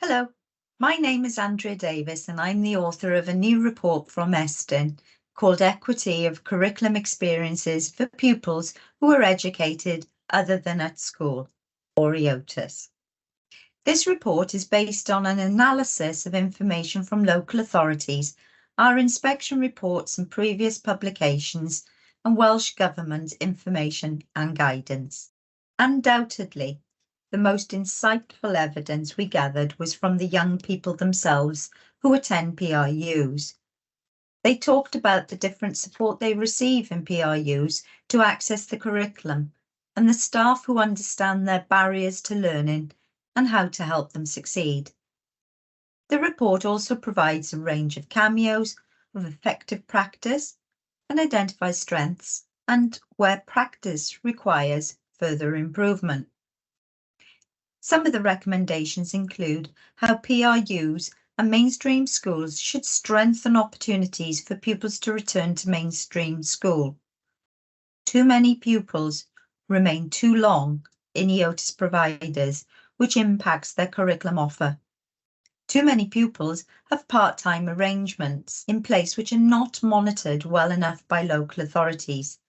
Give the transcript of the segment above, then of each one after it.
Hello, my name is Andrea Davies and I'm the author of a new report from sy'n called Equity of Curriculum Experiences for Pupils Who Are Educated Other Than at School, or EOTUS. This report is based on an analysis of information from local authorities, our inspection reports and previous publications, and Welsh Government information and guidance. Undoubtedly, the most insightful evidence we gathered was from the young people themselves who attend PRUs. They talked about the different support they receive in PRUs to access the curriculum and the staff who understand their barriers to learning and how to help them succeed. The report also provides a range of cameos of effective practice and identifies strengths and where practice requires further improvement. Some of the recommendations include how PRUs and mainstream schools should strengthen opportunities for pupils to return to mainstream school. Too many pupils remain too long in EOTUS providers, which impacts their curriculum offer. Too many pupils have part-time arrangements in place which are not monitored well enough by local authorities.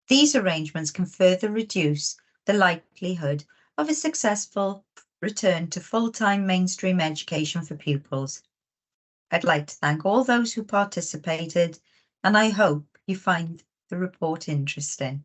These arrangements can further reduce the likelihood of a successful return to full-time mainstream education for pupils. I'd like to thank all those who participated, and I hope you find the report interesting.